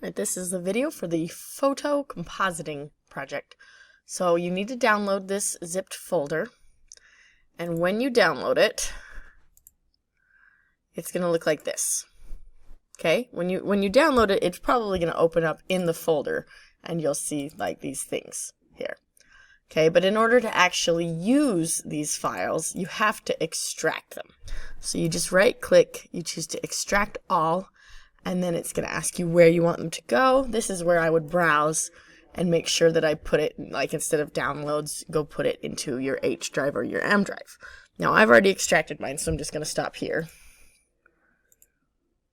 Right, this is the video for the photo compositing project. So you need to download this zipped folder, and when you download it, it's going to look like this. Okay, when you download it, it's probably going to open up in the folder, and you'll see like these things here. Okay, but in order to actually use these files, you have to extract them. So you just right click, you choose to extract all, and then it's going to ask you where you want them to go. This is where I would browse and make sure that I put it, like instead of downloads, go put it into your H drive or your M drive. Now I've already extracted mine, so I'm just going to stop here.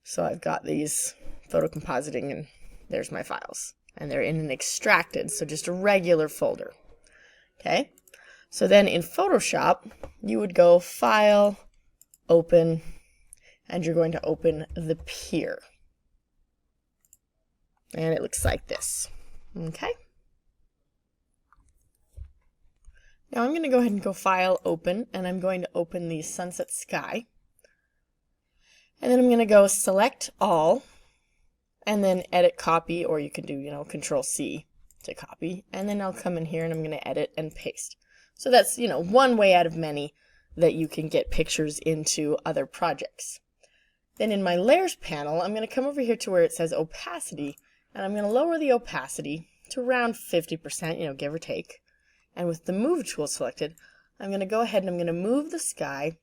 So I've got these photo compositing, and there's my files. And they're in an extracted, so just a regular folder. Okay, so then in Photoshop, you would go File, Open, and you're going to open the pier. And it looks like this. Okay. Now I'm going to go ahead and go File, Open, and I'm going to open the sunset sky. And then I'm going to go Select All, and then Edit Copy, or you can do, Control C to copy. And then I'll come in here and I'm going to edit and paste. So that's, one way out of many that you can get pictures into other projects. Then in my Layers panel, I'm going to come over here to where it says Opacity, and I'm going to lower the opacity to around 50%, give or take. And with the Move tool selected, I'm going to go ahead and I'm going to move the sky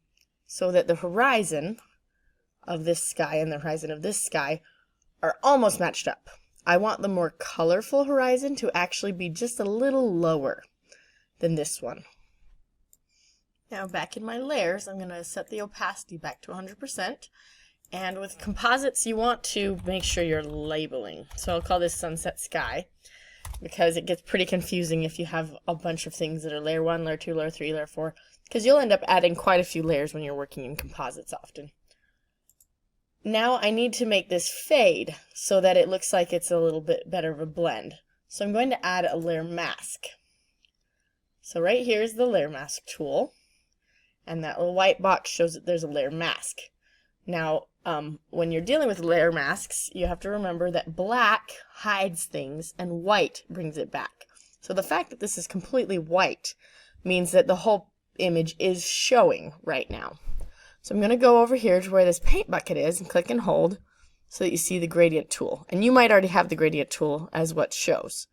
so that the horizon of this sky and the horizon of this sky are almost matched up. I want the more colorful horizon to actually be just a little lower than this one. Now back in my layers, I'm going to set the opacity back to 100%. And with composites, you want to make sure you're labeling. So I'll call this Sunset Sky, because it gets pretty confusing if you have a bunch of things that are layer 1, layer 2, layer 3, layer 4, because you'll end up adding quite a few layers when you're working in composites often. Now I need to make this fade so that it looks like it's a little bit better of a blend. So I'm going to add a layer mask. So right here is the layer mask tool, and that little white box shows that there's a layer mask. Now, when you're dealing with layer masks, you have to remember that black hides things and white brings it back. So the fact that this is completely white means that the whole image is showing right now. So I'm going to go over here to where this paint bucket is and click and hold so that you see the gradient tool. And you might already have the gradient tool as what shows.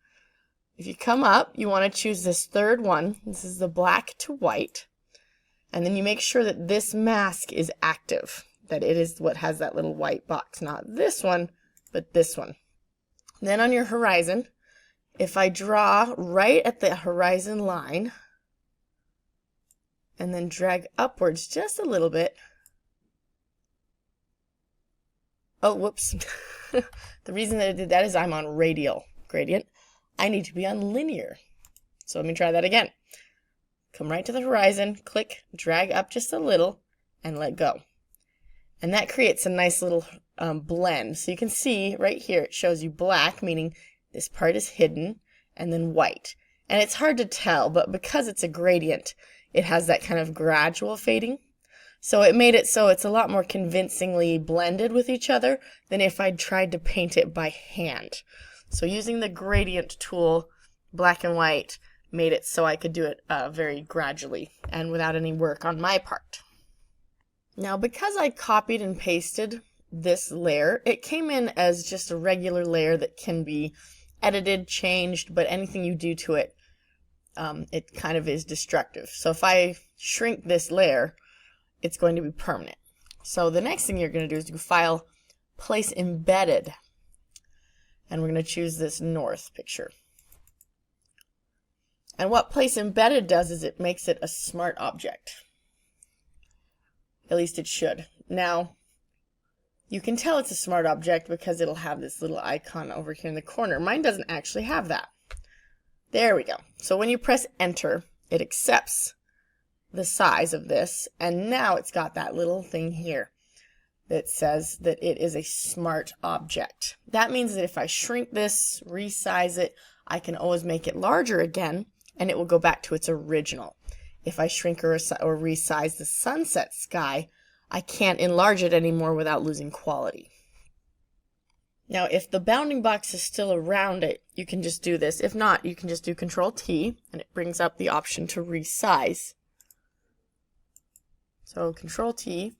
If you come up, you want to choose this third one. This is the black to white. And then you make sure that this mask is active, that it is what has that little white box, not this one, but this one. Then on your horizon, if I draw right at the horizon line, and then drag upwards just a little bit. Oh, whoops. The reason that I did that is I'm on radial gradient. I need to be on linear. So let me try that again. Come right to the horizon, click, drag up just a little, and let go. And that creates a nice little blend. So you can see right here it shows you black, meaning this part is hidden, and then white. And it's hard to tell, but because it's a gradient, it has that kind of gradual fading. So it made it so it's a lot more convincingly blended with each other than if I tried to paint it by hand. So using the gradient tool, black and white, made it so I could do it very gradually and without any work on my part. Now because I copied and pasted this layer, it came in as just a regular layer that can be edited, changed, but anything you do to it, it kind of is destructive. So if I shrink this layer, it's going to be permanent. So the next thing you're going to do is do File, Place Embedded. And we're going to choose this north picture. And what Place Embedded does is it makes it a smart object. At least it should. Now, you can tell it's a smart object because it'll have this little icon over here in the corner. Mine doesn't actually have that. There we go. So when you press enter, it accepts the size of this, and now it's got that little thing here that says that it is a smart object. That means that if I shrink this, resize it, I can always make it larger again, and it will go back to its original. If I shrink or resize the sunset sky, I can't enlarge it anymore without losing quality. Now, if the bounding box is still around it, you can just do this. If not, you can just do Control T, and it brings up the option to resize. So Control T,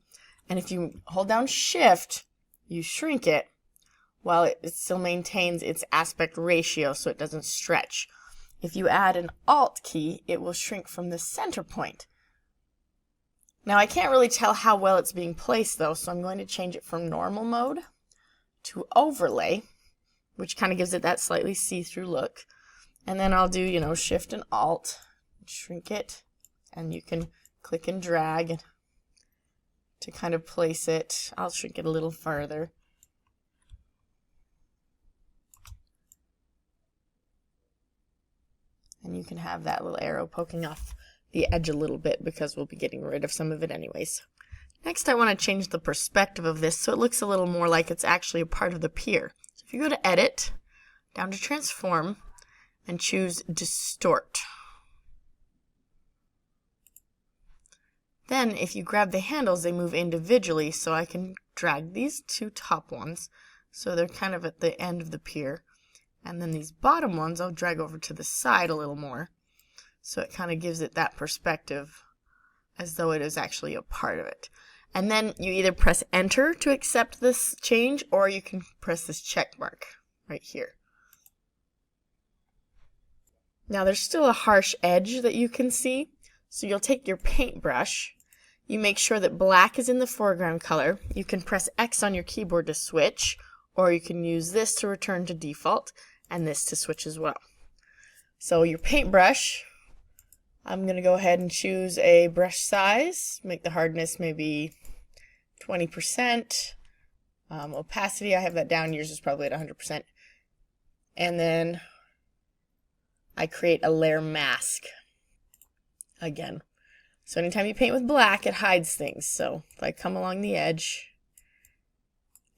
and if you hold down Shift, you shrink it while it still maintains its aspect ratio so it doesn't stretch. If you add an Alt key, it will shrink from the center point. Now, I can't really tell how well it's being placed though, so I'm going to change it from normal mode to overlay, which kind of gives it that slightly see-through look. And then I'll do, Shift and Alt, shrink it, and you can click and drag to kind of place it. I'll shrink it a little further. And you can have that little arrow poking off the edge a little bit because we'll be getting rid of some of it anyways. Next, I want to change the perspective of this so it looks a little more like it's actually a part of the pier. So if you go to Edit, down to Transform, and choose Distort. Then, if you grab the handles, they move individually, so I can drag these two top ones so they're kind of at the end of the pier. And then these bottom ones I'll drag over to the side a little more, so it kind of gives it that perspective as though it is actually a part of it. And then you either press Enter to accept this change, or you can press this check mark right here. Now there's still a harsh edge that you can see, so you'll take your paintbrush, you make sure that black is in the foreground color, you can press X on your keyboard to switch, or you can use this to return to default, and this to switch as well. So your paintbrush, I'm going to go ahead and choose a brush size, make the hardness maybe 20%, opacity, I have that down, yours is probably at 100%, and then I create a layer mask again. So anytime you paint with black, it hides things. So if I come along the edge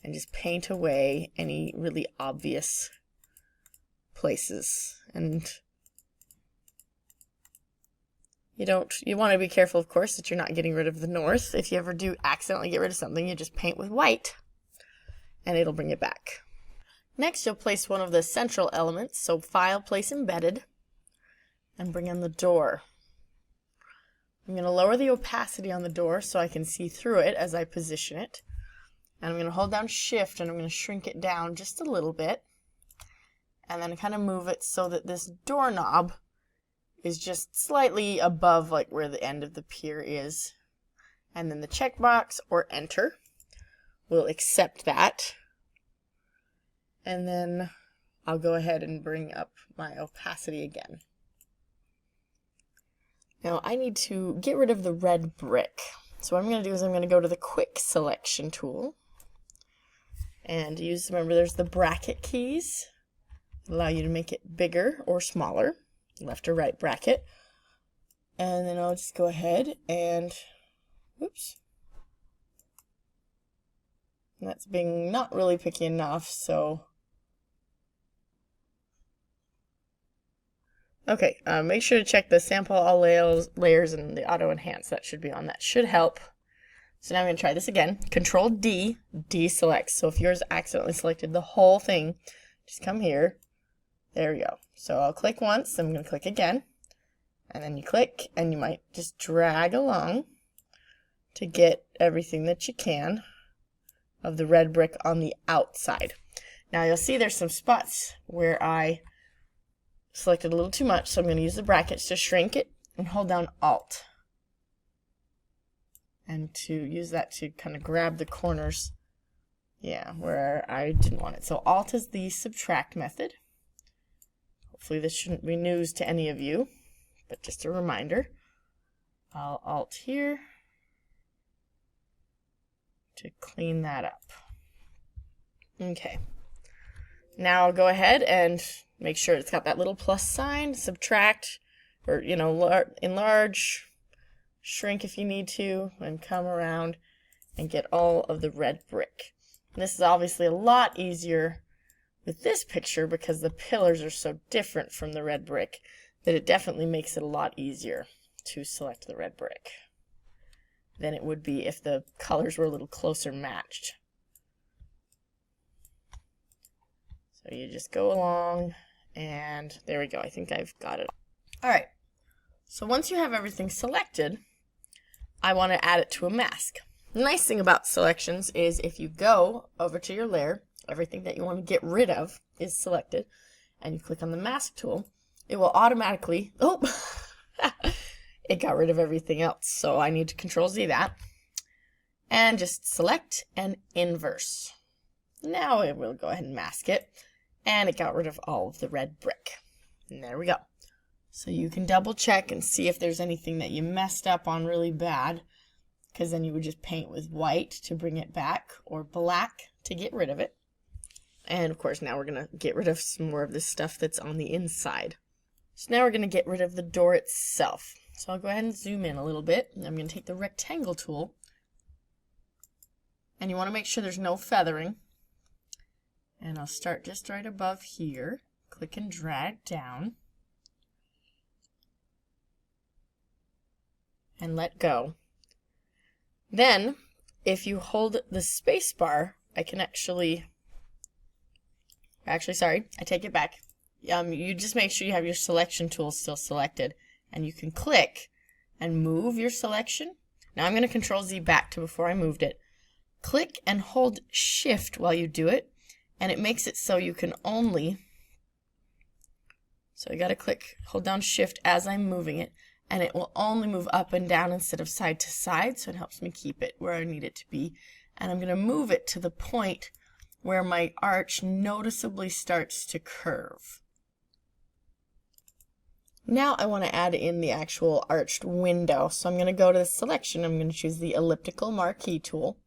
and just paint away any really obvious places, and you want to be careful, of course, that you're not getting rid of the north. If you ever do accidentally get rid of something, you just paint with white and it'll bring it back. Next, you'll place one of the central elements, so File, Place Embedded, and bring in the door. I'm going to lower the opacity on the door so I can see through it as I position it. And I'm going to hold down Shift and I'm going to shrink it down just a little bit. And then kind of move it so that this doorknob is just slightly above like where the end of the pier is. And then the checkbox or Enter will accept that. And then I'll go ahead and bring up my opacity again. Now I need to get rid of the red brick. So what I'm going to do is I'm going to go to the Quick Selection tool and remember there's the bracket keys. Allow you to make it bigger or smaller, left or right bracket. And then I'll just go ahead and, oops. And that's being not really picky enough, so. Okay, make sure to check the sample all layers and the auto enhance. That should be on. That should help. So now I'm going to try this again. Control D, deselect. So if yours accidentally selected the whole thing, just come here. There we go. So I'll click once, I'm going to click again. And then you click, and you might just drag along to get everything that you can of the red brick on the outside. Now you'll see there's some spots where I selected a little too much, so I'm going to use the brackets to shrink it and hold down Alt. And to use that to kind of grab the corners, where I didn't want it. So Alt is the subtract method. Hopefully this shouldn't be news to any of you, but just a reminder. I'll Alt here to clean that up. Okay. Now I'll go ahead and make sure it's got that little plus sign, subtract, or enlarge, shrink if you need to, and come around and get all of the red brick. And this is obviously a lot easier with this picture because the pillars are so different from the red brick that it definitely makes it a lot easier to select the red brick than it would be if the colors were a little closer matched. So you just go along, and there we go. I think I've got it. All right. So once you have everything selected, I want to add it to a mask. The nice thing about selections is if you go over to your layer, everything that you want to get rid of is selected, and you click on the mask tool, it will automatically, oh, it got rid of everything else. So I need to Control Z that, and just select and inverse. Now it will go ahead and mask it, and it got rid of all of the red brick. And there we go. So you can double check and see if there's anything that you messed up on really bad, because then you would just paint with white to bring it back, or black to get rid of it. And of course now we're going to get rid of some more of this stuff that's on the inside. So now we're going to get rid of the door itself. So I'll go ahead and zoom in a little bit. And I'm going to take the rectangle tool, and you want to make sure there's no feathering. And I'll start just right above here, click and drag down, and let go. Then, if you hold the space bar, I can actually, sorry, I take it back. You just make sure you have your selection tool still selected, and you can click and move your selection. Now I'm going to Control Z back to before I moved it. Click and hold Shift while you do it, and it makes it so you can only, so I got to click, hold down Shift as I'm moving it, and it will only move up and down instead of side to side, so it helps me keep it where I need it to be. And I'm going to move it to the point where my arch noticeably starts to curve. Now I want to add in the actual arched window, so I'm going to go to the selection. I'm going to choose the elliptical marquee tool,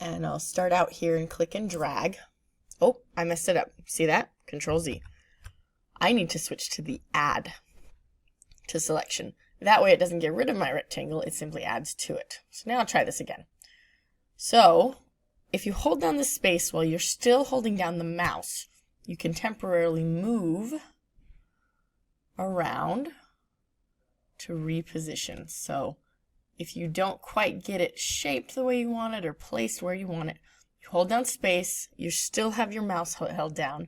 and I'll start out here and click and drag. Oh, I messed it up. See that? Control Z. I need to switch to the add to selection. That way it doesn't get rid of my rectangle, it simply adds to it. So now I'll try this again. So if you hold down the space while you're still holding down the mouse, you can temporarily move around to reposition. So if you don't quite get it shaped the way you want it or placed where you want it, you hold down space, you still have your mouse held down,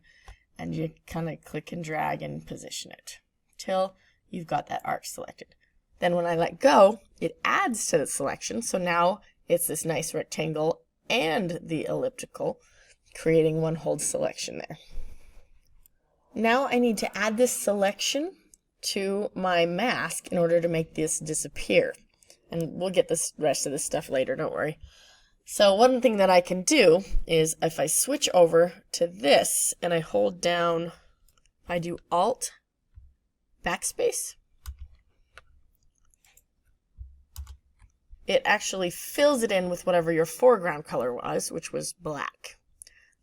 and you kind of click and drag and position it till you've got that arch selected. Then when I let go, it adds to the selection, so now it's this nice rectangle and the elliptical, creating one whole selection there. Now I need to add this selection to my mask in order to make this disappear. And we'll get this rest of this stuff later, don't worry. So one thing that I can do is if I switch over to this and I hold down, I do Alt backspace, it actually fills it in with whatever your foreground color was, which was black.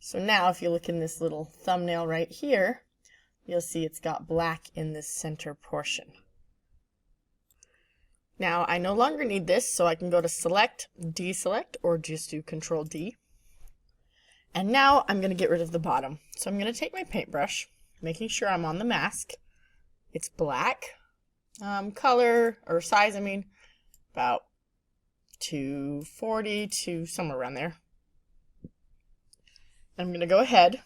So now if you look in this little thumbnail right here, you'll see it's got black in this center portion. Now I no longer need this, so I can go to Select, Deselect, or just do Control D. And now I'm going to get rid of the bottom. So I'm going to take my paintbrush, making sure I'm on the mask. It's black, color, or size, I mean, about 240 to somewhere around there. I'm going to go ahead,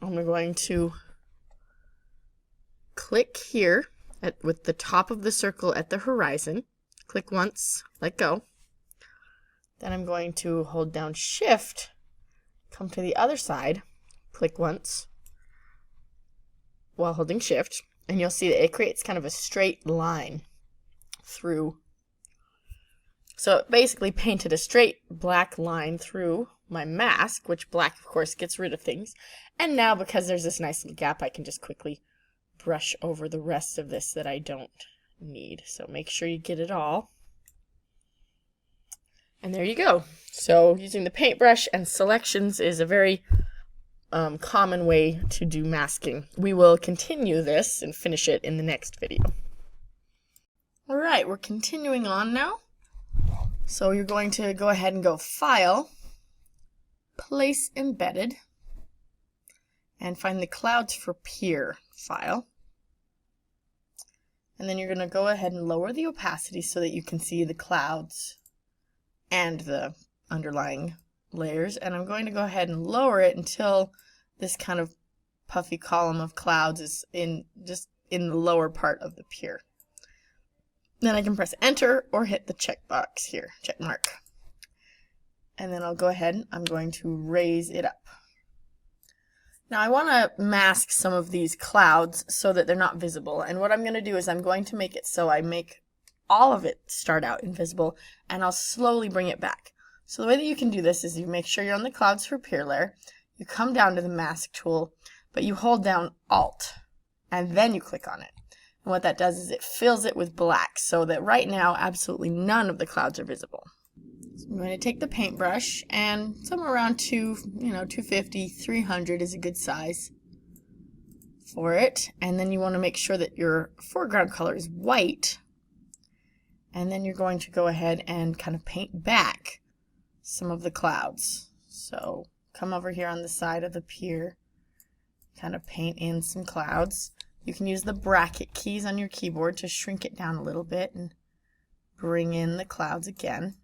I'm going to click here with the top of the circle at the horizon. Click once, let go. Then I'm going to hold down Shift, come to the other side, click once while holding Shift, and you'll see that it creates kind of a straight line through. So it basically painted a straight black line through my mask, which black of course gets rid of things. And now because there's this nice little gap, I can just quickly brush over the rest of this that I don't need. So make sure you get it all. And there you go. So using the paintbrush and selections is a very common way to do masking. We will continue this and finish it in the next video. Alright, we're continuing on now. So you're going to go ahead and go File, Place Embedded, and find the Clouds for Pier file. And then you're going to go ahead and lower the opacity so that you can see the clouds and the underlying layers. And I'm going to go ahead and lower it until this kind of puffy column of clouds is just in the lower part of the pier. Then I can press enter or hit the check box here, check mark. And then I'll go ahead, I'm going to raise it up. Now I want to mask some of these clouds so that they're not visible. And what I'm going to do is I'm going to make it so I make all of it start out invisible, and I'll slowly bring it back. So the way that you can do this is you make sure you're on the clouds for pier layer, you come down to the mask tool, but you hold down Alt, and then you click on it. And what that does is it fills it with black so that right now absolutely none of the clouds are visible. So I'm going to take the paintbrush, and somewhere around 250, 300 is a good size for it. And then you want to make sure that your foreground color is white. And then you're going to go ahead and kind of paint back some of the clouds. So come over here on the side of the pier, kind of paint in some clouds. You can use the bracket keys on your keyboard to shrink it down a little bit and bring in the clouds again.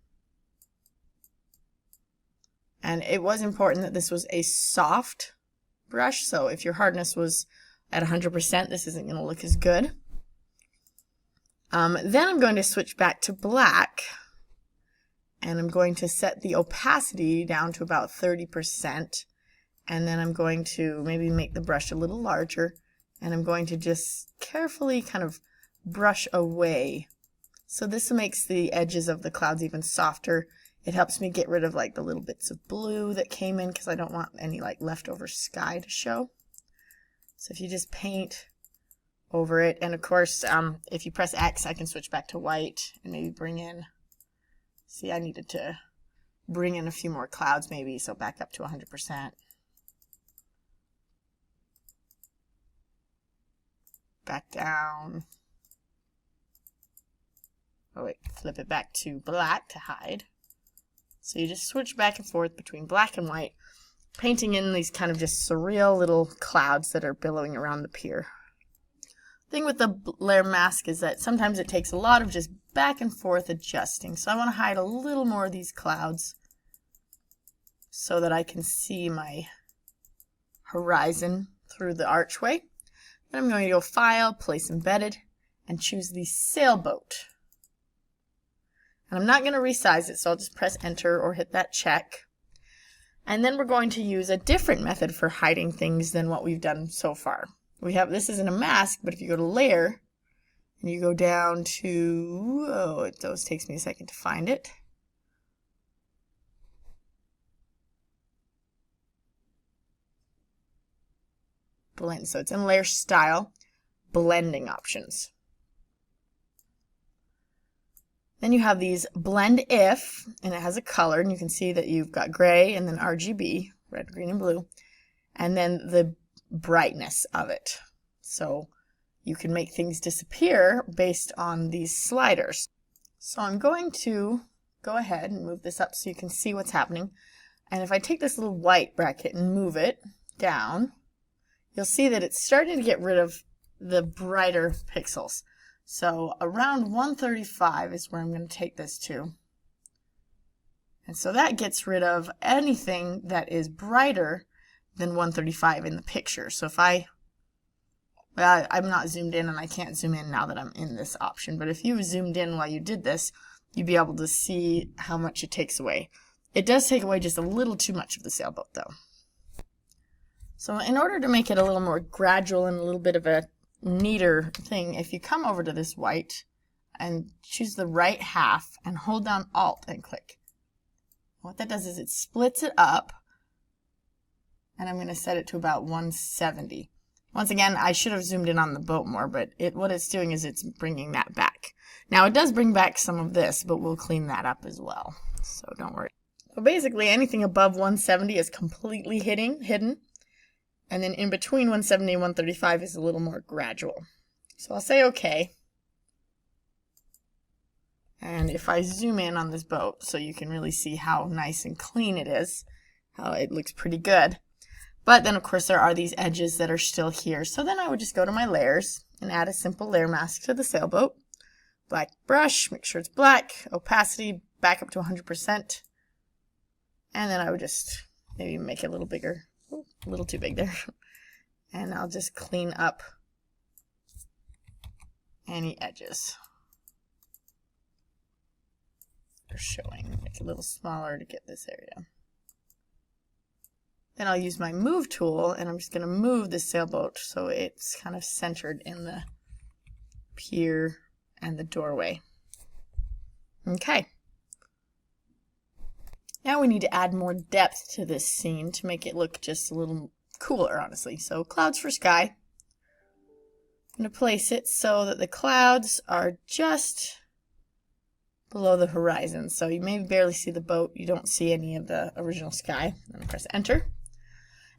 And it was important that this was a soft brush, so if your hardness was at 100%, this isn't going to look as good. Then I'm going to switch back to black, and I'm going to set the opacity down to about 30%, and then I'm going to maybe make the brush a little larger, and I'm going to just carefully kind of brush away. So this makes the edges of the clouds even softer. It helps me get rid of like the little bits of blue that came in because I don't want any like leftover sky to show. So if you just paint over it, and of course if you press X I can switch back to white and maybe bring in, see I needed to bring in a few more clouds maybe, so back up to 100%. Back down. Oh wait, flip it back to black to hide. So you just switch back and forth between black and white, painting in these kind of just surreal little clouds that are billowing around the pier. The thing with the layer mask is that sometimes it takes a lot of just back and forth adjusting. So I want to hide a little more of these clouds so that I can see my horizon through the archway. Then I'm going to go File, Place Embedded, and choose the Sailboat. And I'm not going to resize it, so I'll just press enter or hit that check. And then we're going to use a different method for hiding things than what we've done so far. This isn't a mask, but if you go to layer and you go down to, it always takes me a second to find it. Blend, so it's in layer style, blending options. Then you have these blend if, and it has a color, and you can see that you've got gray and then RGB, red, green, and blue, and then the brightness of it. So you can make things disappear based on these sliders. So I'm going to go ahead and move this up so you can see what's happening. And if I take this little white bracket and move it down, you'll see that it's starting to get rid of the brighter pixels. So around 135 is where I'm going to take this to. And so that gets rid of anything that is brighter than 135 in the picture. So if I'm not zoomed in and I can't zoom in now that I'm in this option, but if you zoomed in while you did this, you'd be able to see how much it takes away. It does take away just a little too much of the sailboat though. So in order to make it a little more gradual and a little bit of a neater thing, if you come over to this white and choose the right half and hold down Alt and click. What that does is it splits it up, and I'm going to set it to about 170. Once again, I should have zoomed in on the boat more, but what it's doing is it's bringing that back. Now it does bring back some of this, but we'll clean that up as well, so don't worry. So basically anything above 170 is completely hidden. And then in between 170 and 135 is a little more gradual. So I'll say OK. And if I zoom in on this boat so you can really see how nice and clean it is, how it looks pretty good. But then of course there are these edges that are still here. So then I would just go to my layers and add a simple layer mask to the sailboat. Black brush, make sure it's black, opacity back up to 100%. And then I would just maybe make it a little bigger. A little too big there. And I'll just clean up any edges they're showing. Make it a little smaller to get this area. Then I'll use my move tool, and I'm just going to move the sailboat so it's kind of centered in the pier and the doorway. Okay. Now we need to add more depth to this scene to make it look just a little cooler, honestly. So clouds for sky. I'm going to place it so that the clouds are just below the horizon. So you may barely see the boat. You don't see any of the original sky. I'm going to press enter.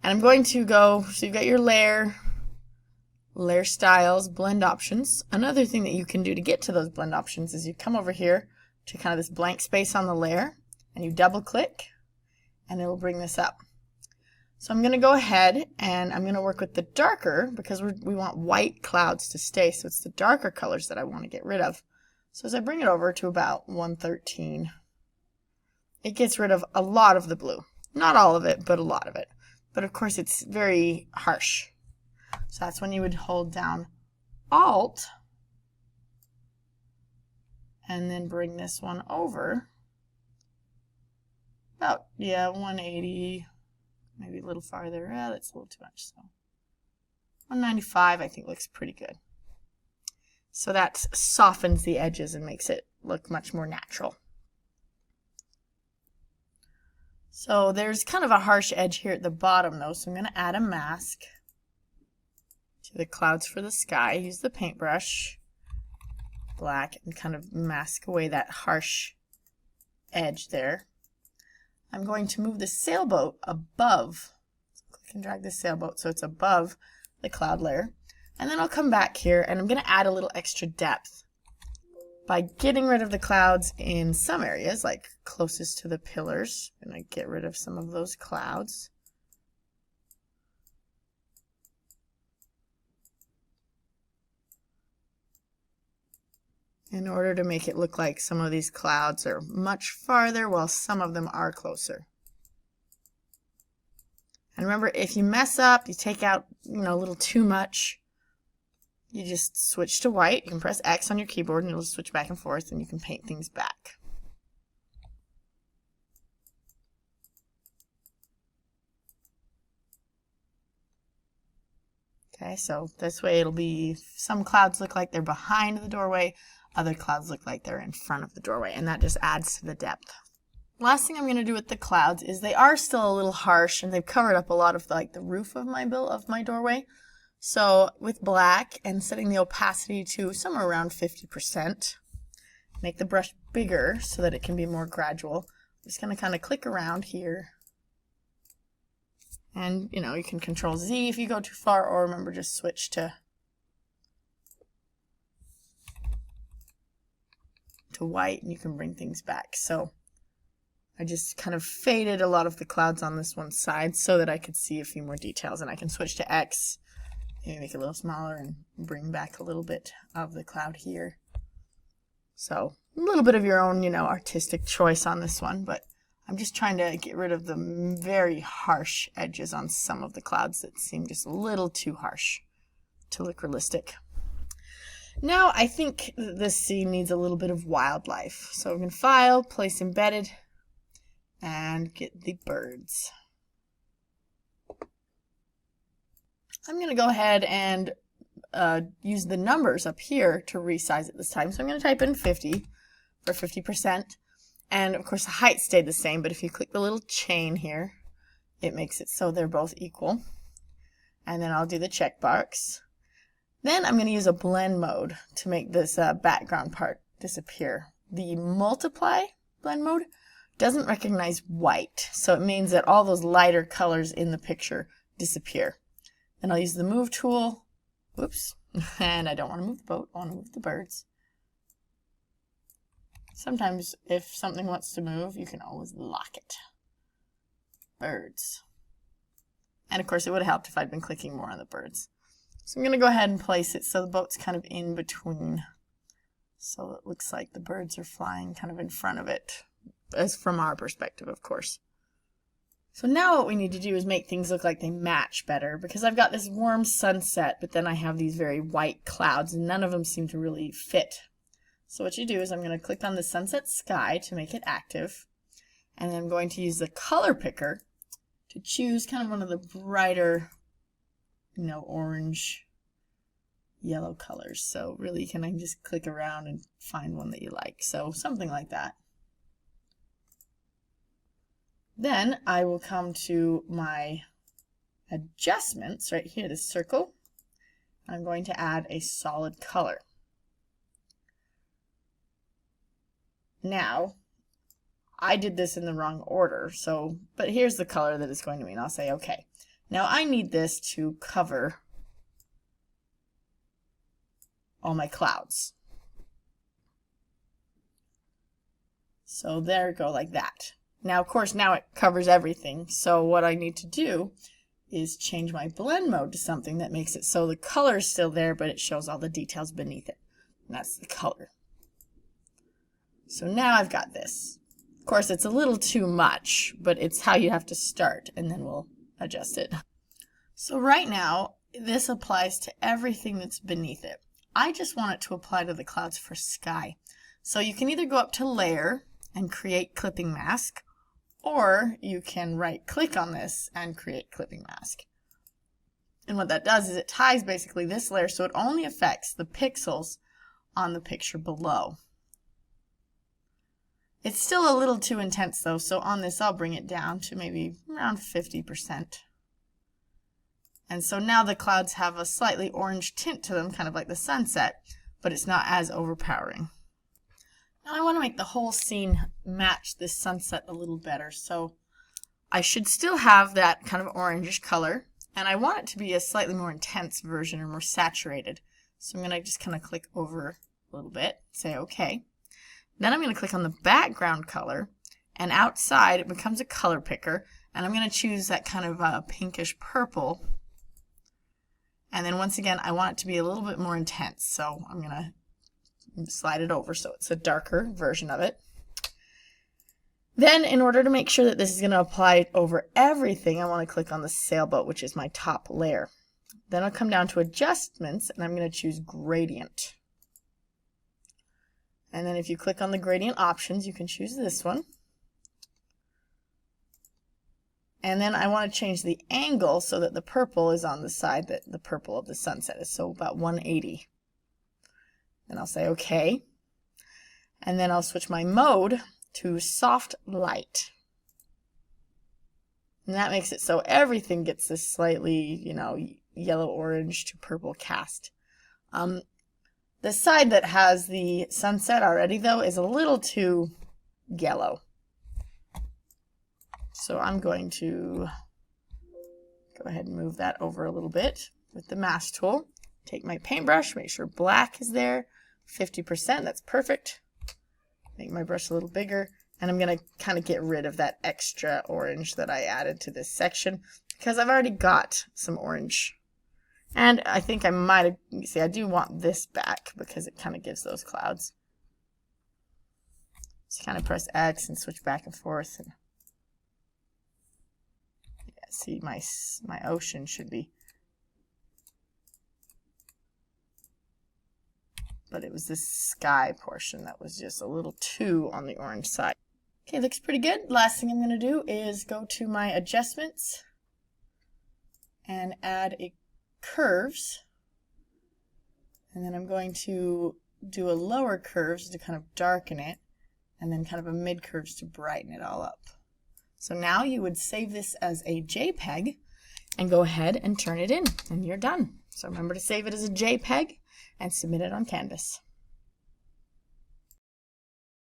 And I'm going to go, so you've got your layer styles, blend options. Another thing that you can do to get to those blend options is you come over here to kind of this blank space on the layer, and you double click, and it will bring this up. So I'm going to go ahead and I'm going to work with the darker, because we want white clouds to stay, so it's the darker colors that I want to get rid of. So as I bring it over to about 113, it gets rid of a lot of the blue. Not all of it, but a lot of it. But of course it's very harsh. So that's when you would hold down Alt and then bring this one over. About, 180, maybe a little farther. That's a little too much. So 195 I think looks pretty good. So that softens the edges and makes it look much more natural. So there's kind of a harsh edge here at the bottom though, so I'm going to add a mask to the clouds for the sky. Use the paintbrush, black, and kind of mask away that harsh edge there. I'm going to move the sailboat above. So click and drag the sailboat so it's above the cloud layer. And then I'll come back here and I'm going to add a little extra depth by getting rid of the clouds in some areas, like closest to the pillars. I'm going to get rid of some of those clouds. In order to make it look like some of these clouds are much farther while some of them are closer. And remember, if you mess up, you take out, a little too much, you just switch to white. You can press X on your keyboard and it'll switch back and forth and you can paint things back. Okay, so this way it'll be, some clouds look like they're behind the doorway, other clouds look like they're in front of the doorway, and that just adds to the depth. Last thing I'm going to do with the clouds is they are still a little harsh and they've covered up a lot of the roof of my doorway. So with black and setting the opacity to somewhere around 50%, make the brush bigger so that it can be more gradual. I'm just going to kind of click around here. And, you can Control Z if you go too far, or remember just switch to white and you can bring things back. So I just kind of faded a lot of the clouds on this one side so that I could see a few more details, and I can switch to X. Maybe make it a little smaller and bring back a little bit of the cloud here. So a little bit of your own, artistic choice on this one, but I'm just trying to get rid of the very harsh edges on some of the clouds that seem just a little too harsh to look realistic. Now I think this scene needs a little bit of wildlife. So I'm going to File, Place Embedded, and get the birds. I'm going to go ahead and use the numbers up here to resize it this time. So I'm going to type in 50 for 50%. And of course the height stayed the same, but if you click the little chain here, it makes it so they're both equal. And then I'll do the checkbox. Then I'm going to use a blend mode to make this background part disappear. The multiply blend mode doesn't recognize white, so it means that all those lighter colors in the picture disappear. Then I'll use the move tool. Whoops. And I don't want to move the boat, I want to move the birds. Sometimes if something wants to move, you can always lock it. Birds. And of course it would have helped if I'd been clicking more on the birds. So I'm going to go ahead and place it so the boat's kind of in between. So it looks like the birds are flying kind of in front of it, as from our perspective, of course. So now what we need to do is make things look like they match better, because I've got this warm sunset, but then I have these very white clouds and none of them seem to really fit. So what you do is I'm going to click on the sunset sky to make it active, and then I'm going to use the color picker to choose kind of one of the brighter, orange, yellow colors. So really can I just click around and find one that you like. So something like that. Then I will come to my adjustments right here, this circle. I'm going to add a solid color. Now, I did this in the wrong order, but here's the color that it's going to mean. I'll say okay. Now I need this to cover all my clouds. So there we go, like that. Now, of course, now it covers everything. So what I need to do is change my blend mode to something that makes it so the color is still there, but it shows all the details beneath it. And that's the color. So now I've got this. Of course, it's a little too much, but it's how you have to start, and then we'll adjust it. So right now, this applies to everything that's beneath it. I just want it to apply to the clouds for sky. So you can either go up to Layer and create Clipping Mask, or you can right-click on this and create Clipping Mask. And what that does is it ties basically this layer so it only affects the pixels on the picture below. It's still a little too intense though, so on this I'll bring it down to maybe around 50%. And so now the clouds have a slightly orange tint to them, kind of like the sunset, but it's not as overpowering. Now I want to make the whole scene match this sunset a little better, so I should still have that kind of orangish color, and I want it to be a slightly more intense version or more saturated. So I'm going to just kind of click over a little bit, say okay. Then I'm going to click on the background color, and outside it becomes a color picker, and I'm going to choose that kind of pinkish purple. And then once again, I want it to be a little bit more intense, so I'm going to slide it over so it's a darker version of it. Then in order to make sure that this is going to apply over everything, I want to click on the Sailboat, which is my top layer. Then I'll come down to Adjustments, and I'm going to choose Gradient. And then if you click on the gradient options, you can choose this one. And then I want to change the angle so that the purple is on the side that the purple of the sunset is, so about 180. Then I'll say okay. And then I'll switch my mode to soft light. And that makes it so everything gets this slightly, yellow-orange to purple cast. The side that has the sunset already, though, is a little too yellow. So I'm going to go ahead and move that over a little bit with the mask tool. Take my paintbrush, make sure black is there, 50%, that's perfect. Make my brush a little bigger, and I'm going to kind of get rid of that extra orange that I added to this section because I've already got some orange. And I think I might have, I do want this back because it kind of gives those clouds. Just kind of press X and switch back and forth. And yeah, see, my ocean should be. But it was this sky portion that was just a little too on the orange side. Okay, looks pretty good. Last thing I'm going to do is go to my adjustments and add a curves, and then I'm going to do a lower curves to kind of darken it, and then kind of a mid curves to brighten it all up. So now you would save this as a JPEG and go ahead and turn it in, and you're done. So remember to save it as a JPEG and submit it on Canvas.